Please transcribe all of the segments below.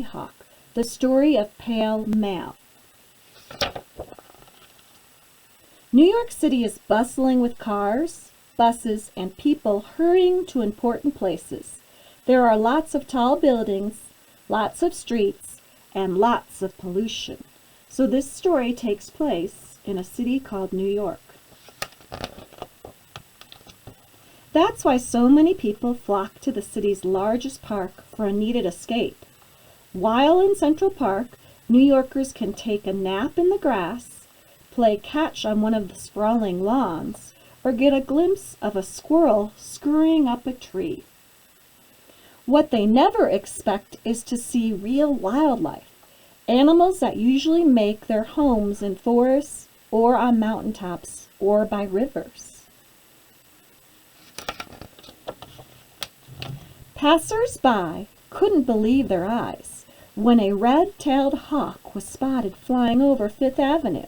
Hawk, the story of Pale Mal. New York City is bustling with cars, buses, and people hurrying to important places. There are lots of tall buildings, lots of streets, and lots of pollution. So this story takes place in a city called New York. That's why so many people flock to the city's largest park for a needed escape. While in Central Park, New Yorkers can take a nap in the grass, play catch on one of the sprawling lawns, or get a glimpse of a squirrel scurrying up a tree. What they never expect is to see real wildlife, animals that usually make their homes in forests or on mountaintops or by rivers. Passers-by couldn't believe their eyes when a red-tailed hawk was spotted flying over Fifth Avenue.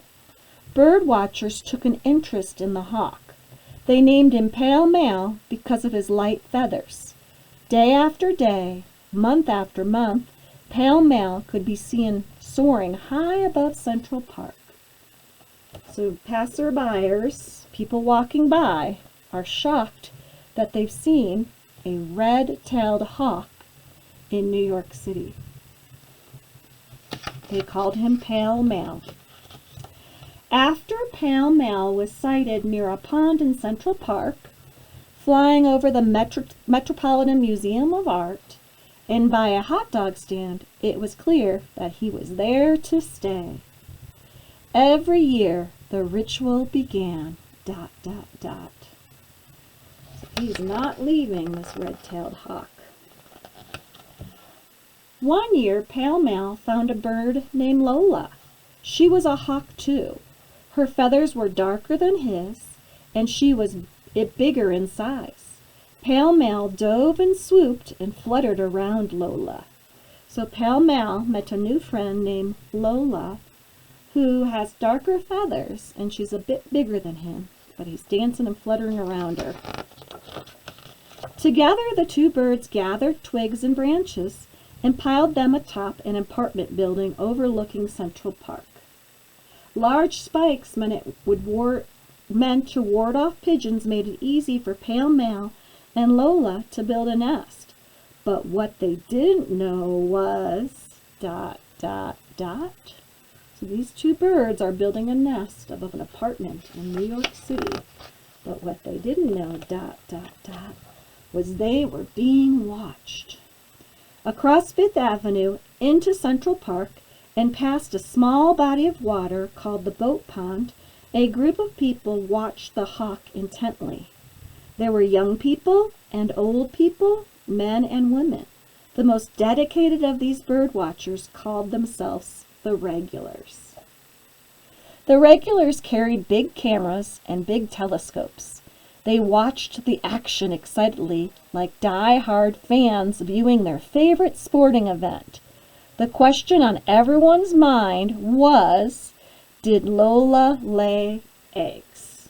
Bird watchers took an interest in the hawk. They named him Pale Mal because of his light feathers. Day after day, month after month, Pale Mal could be seen soaring high above Central Park. So passerbyers, people walking by, are shocked that they've seen a red-tailed hawk in New York City. They called him Pale Mal. After Pale Mal was sighted near a pond in Central Park, flying over the Metropolitan Museum of Art, and by a hot dog stand, it was clear that he was there to stay. Every year, the ritual began, ... He's not leaving, this red-tailed hawk. One year, Pale Mal found a bird named Lola. She was a hawk, too. Her feathers were darker than his, and she was bigger in size. Pale Mal dove and swooped and fluttered around Lola. So Pale Mal met a new friend named Lola, who has darker feathers, and she's a bit bigger than him, but he's dancing and fluttering around her. Together, the two birds gathered twigs and branches and piled them atop an apartment building overlooking Central Park. Large spikes meant to ward off pigeons made it easy for Pale Mal and Lola to build a nest. But what they didn't know was ... So these two birds are building a nest above an apartment in New York City. But what they didn't know ... was they were being watched. Across Fifth Avenue, into Central Park, and past a small body of water called the Boat Pond, a group of people watched the hawk intently. There were young people and old people, men and women. The most dedicated of these bird watchers called themselves the Regulars. The Regulars carried big cameras and big telescopes. They watched the action excitedly, like die-hard fans viewing their favorite sporting event. The question on everyone's mind was, did Lola lay eggs?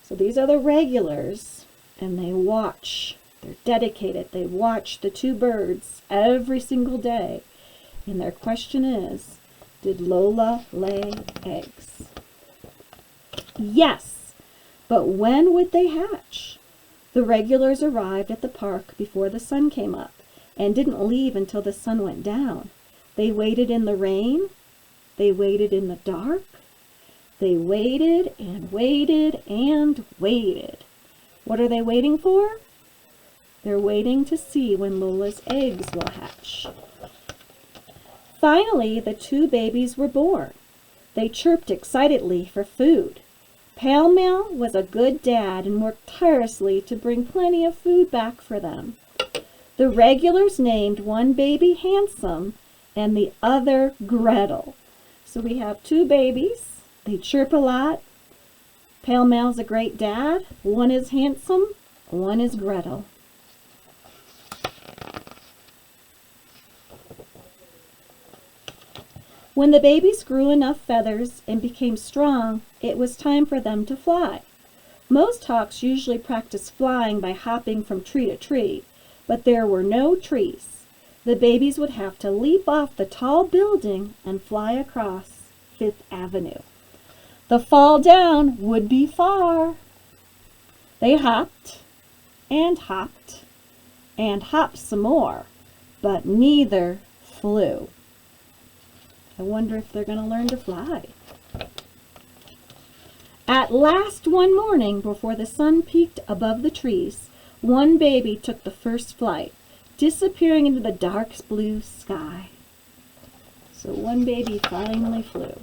So these are the Regulars, and they watch. They're dedicated. They watch the two birds every single day. And their question is, did Lola lay eggs? Yes. But when would they hatch? The Regulars arrived at the park before the sun came up and didn't leave until the sun went down. They waited in the rain. They waited in the dark. They waited and waited and waited. What are they waiting for? They're waiting to see when Lola's eggs will hatch. Finally, the two babies were born. They chirped excitedly for food. Pale Mal was a good dad and worked tirelessly to bring plenty of food back for them. The Regulars named one baby Handsome and the other Gretel. So we have two babies. They chirp a lot. Pale Mal's a great dad. One is Handsome, one is Gretel. When the babies grew enough feathers and became strong, it was time for them to fly. Most hawks usually practice flying by hopping from tree to tree, but there were no trees. the babies would have to leap off the tall building and fly across Fifth Avenue. The fall down would be far. They hopped and hopped and hopped some more, but neither flew. I wonder if they're going to learn to fly. At last one morning, before the sun peeked above the trees, one baby took the first flight, disappearing into the dark blue sky. So one baby finally flew.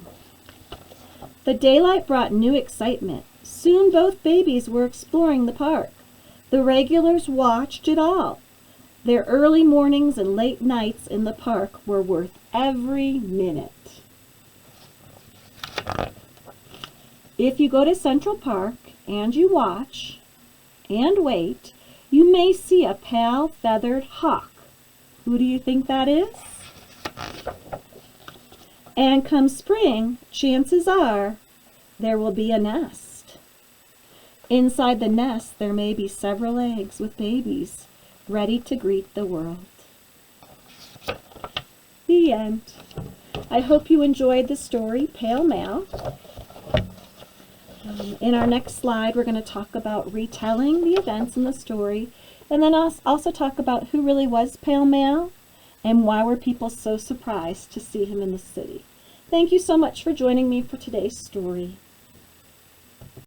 The daylight brought new excitement. Soon both babies were exploring the park. The regulars watched it all. Their early mornings and late nights in the park were worth every minute. If you go to Central Park and you watch and wait, you may see a pale feathered hawk. Who do you think that is? And come spring, chances are there will be a nest. Inside the nest there may be several eggs with babies ready to greet the world. The end. I hope you enjoyed the story, Pale Mal. In our next slide, we're going to talk about retelling the events in the story, and then also talk about who really was Pale Mal and why were people so surprised to see him in the city. Thank you so much for joining me for today's story.